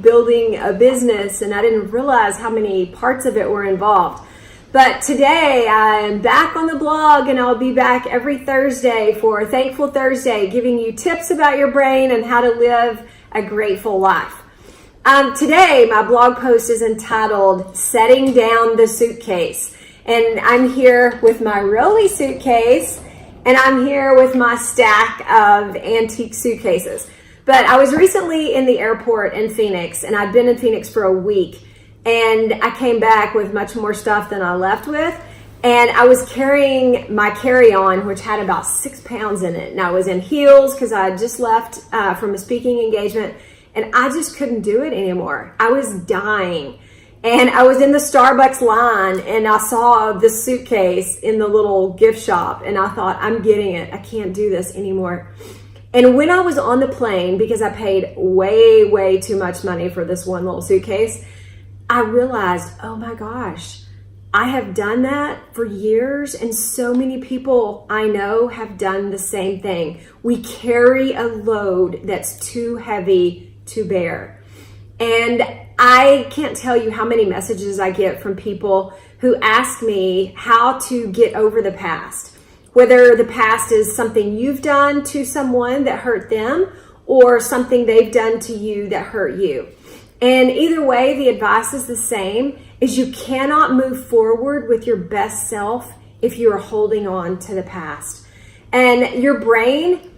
building a business, and I didn't realize how many parts of it were involved. But today I'm back on the blog, and I'll be back every Thursday for Thankful Thursday, giving you tips about your brain and how to live a grateful life. Today, my blog post is entitled Setting Down the Suitcase. And I'm here with my Rolly suitcase, and I'm here with my stack of antique suitcases. But I was recently in the airport in Phoenix, and I'd been in Phoenix for a week, and I came back with much more stuff than I left with. And I was carrying my carry-on, which had about 6 pounds in it. And I was in heels because I had just left from a speaking engagement, and I just couldn't do it anymore. I was dying. And I was in the Starbucks line, and I saw this suitcase in the little gift shop, and I thought, I'm getting it. I can't do this anymore. And when I was on the plane, because I paid way too much money for this one little suitcase, I realized, oh my gosh, I have done that for years, and so many people I know have done the same thing. We carry a load that's too heavy to bear. And I can't tell you how many messages I get from people who ask me how to get over the past, whether the past is something you've done to someone that hurt them or something they've done to you that hurt you. And either way, the advice is the same, is you cannot move forward with your best self if you are holding on to the past. And your brain,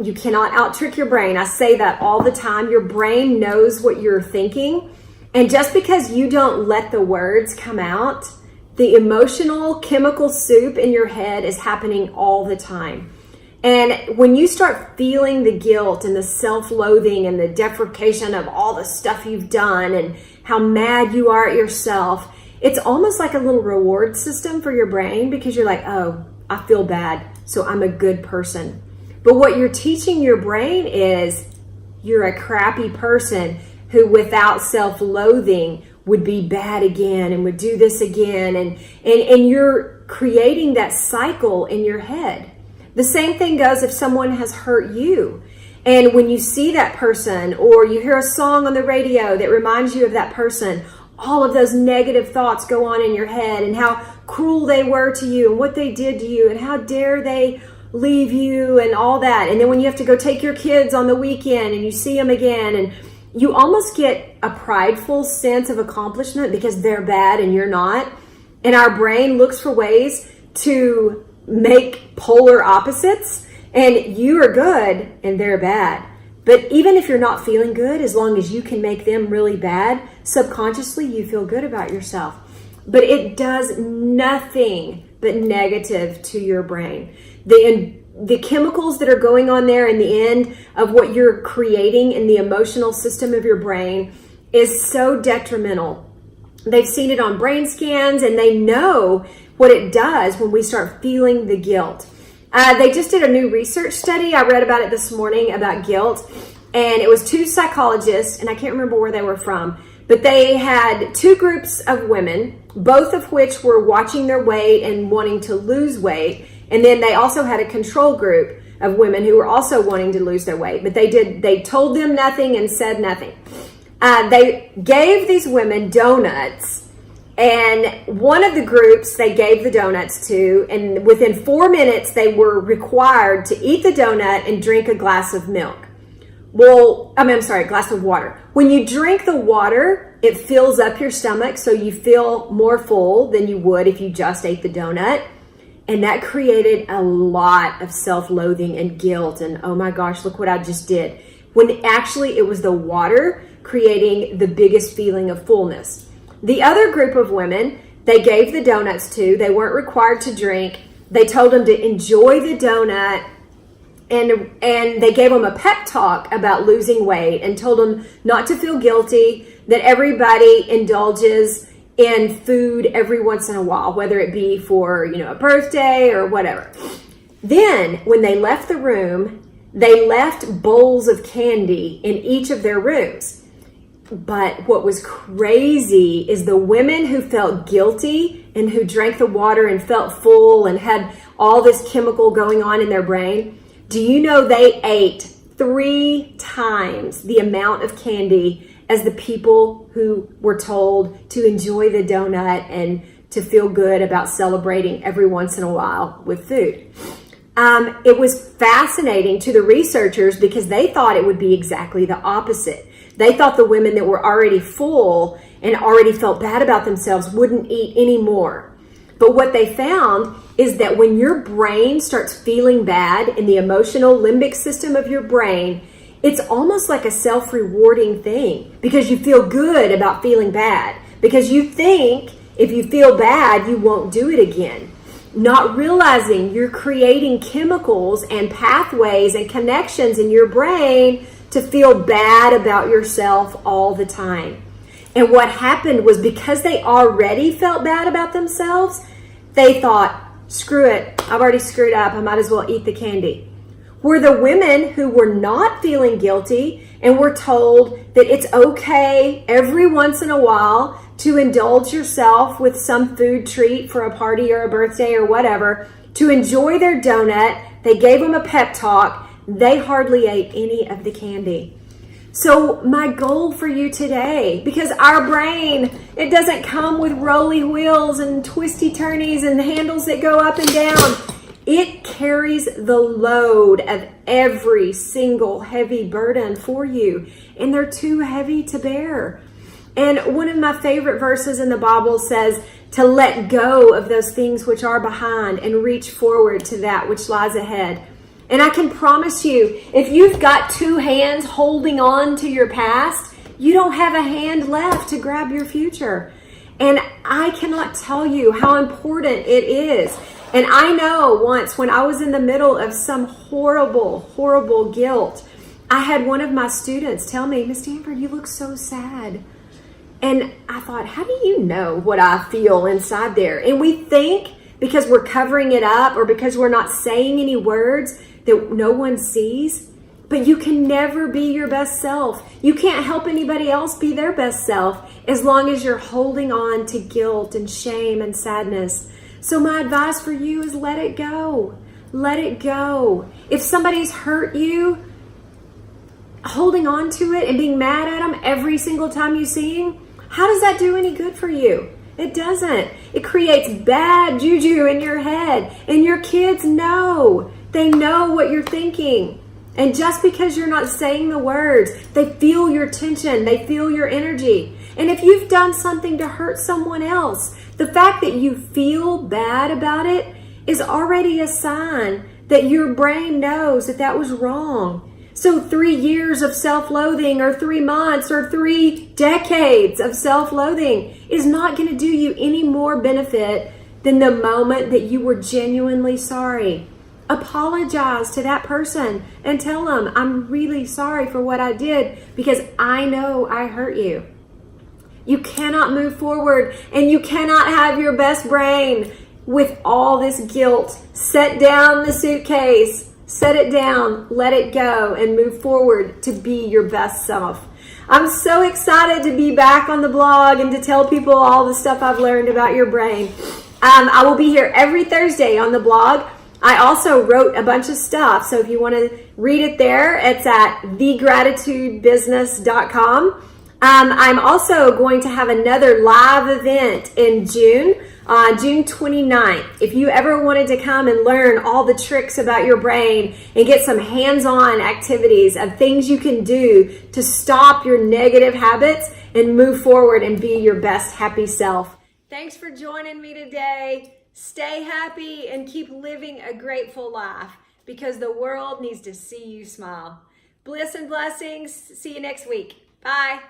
you cannot out-trick your brain. I say that all the time. Your brain knows what you're thinking. And just because you don't let the words come out, the emotional chemical soup in your head is happening all the time. And when you start feeling the guilt and the self-loathing and the deprecation of all the stuff you've done and how mad you are at yourself, it's almost like a little reward system for your brain, because you're like, oh, I feel bad, so I'm a good person. But what you're teaching your brain is you're a crappy person who without self-loathing would be bad again and would do this again. And you're creating that cycle in your head. The same thing goes if someone has hurt you. And when you see that person or you hear a song on the radio that reminds you of that person, all of those negative thoughts go on in your head, and how cruel they were to you and what they did to you and how dare they leave you and all that. And then when you have to go take your kids on the weekend and you see them again, and you almost get a prideful sense of accomplishment because they're bad and you're not. And our brain looks for ways to make polar opposites, and you are good and they're bad. But even if you're not feeling good, as long as you can make them really bad, subconsciously you feel good about yourself. But it does nothing but negative to your brain. The chemicals that are going on there in the end of what you're creating in the emotional system of your brain is so detrimental. They've seen it on brain scans, and they know what it does when we start feeling the guilt. They just did a new research study. I read about it this morning about guilt, and it was 2 psychologists, and I can't remember where they were from, but they had 2 groups of women, both of which were watching their weight and wanting to lose weight. And then they also had a control group of women who were also wanting to lose their weight, but they told them nothing and said nothing. They gave these women donuts, and one of the groups they gave the donuts to, and within 4 minutes they were required to eat the donut and drink a glass of milk. A glass of water. When you drink the water, it fills up your stomach, so you feel more full than you would if you just ate the donut. And that created a lot of self-loathing and guilt. And oh my gosh, look what I just did. When actually it was the water creating the biggest feeling of fullness. The other group of women, they gave the donuts to. They weren't required to drink. They told them to enjoy the donut. And they gave them a pep talk about losing weight and told them not to feel guilty, that everybody indulges in food every once in a while, whether it be for, a birthday or whatever. Then when they left the room, they left bowls of candy in each of their rooms. But what was crazy is the women who felt guilty and who drank the water and felt full and had all this chemical going on in their brain, do you know they ate 3 times the amount of candy as the people who were told to enjoy the donut and to feel good about celebrating every once in a while with food. It was fascinating to the researchers because they thought it would be exactly the opposite. They thought the women that were already full and already felt bad about themselves wouldn't eat anymore. But what they found is that when your brain starts feeling bad in the emotional limbic system of your brain, it's almost like a self-rewarding thing because you feel good about feeling bad, because you think if you feel bad, you won't do it again. Not realizing you're creating chemicals and pathways and connections in your brain to feel bad about yourself all the time. And what happened was because they already felt bad about themselves, they thought, screw it, I've already screwed up, I might as well eat the candy. Were the women who were not feeling guilty and were told that it's okay every once in a while to indulge yourself with some food treat for a party or a birthday or whatever, to enjoy their donut, they gave them a pep talk, they hardly ate any of the candy. So my goal for you today, because our brain, it doesn't come with rolly wheels and twisty turnies and handles that go up and down. It carries the load of every single heavy burden for you, and they're too heavy to bear. And one of my favorite verses in the Bible says to let go of those things which are behind and reach forward to that which lies ahead. And I can promise you, if you've got two hands holding on to your past, you don't have a hand left to grab your future. And I cannot tell you how important it is. And I know once when I was in the middle of some horrible, horrible guilt, I had one of my students tell me, Miss Stanford, you look so sad. And I thought, how do you know what I feel inside there? And we think because we're covering it up or because we're not saying any words that no one sees. But you can never be your best self. You can't help anybody else be their best self as long as you're holding on to guilt and shame and sadness. So my advice for you is let it go. Let it go. If somebody's hurt you, holding on to it and being mad at them every single time you see them, how does that do any good for you? It doesn't. It creates bad juju in your head. And your kids know. They know what you're thinking. And just because you're not saying the words, they feel your tension. They feel your energy. And if you've done something to hurt someone else, the fact that you feel bad about it is already a sign that your brain knows that that was wrong. So 3 years of self-loathing or 3 months or 3 decades of self-loathing is not going to do you any more benefit than the moment that you were genuinely sorry. Apologize to that person and tell them, I'm really sorry for what I did because I know I hurt you. You cannot move forward and you cannot have your best brain with all this guilt. Set down the suitcase. Set it down, let it go, and move forward to be your best self. I'm so excited to be back on the blog and to tell people all the stuff I've learned about your brain. I will be here every Thursday on the blog. I also wrote a bunch of stuff, so if you want to read it there, it's at thegratitudebusiness.com. I'm also going to have another live event in June, June 29th. If you ever wanted to come and learn all the tricks about your brain and get some hands-on activities of things you can do to stop your negative habits and move forward and be your best happy self. Thanks for joining me today. Stay happy and keep living a grateful life because the world needs to see you smile. Bliss and blessings. See you next week. Bye.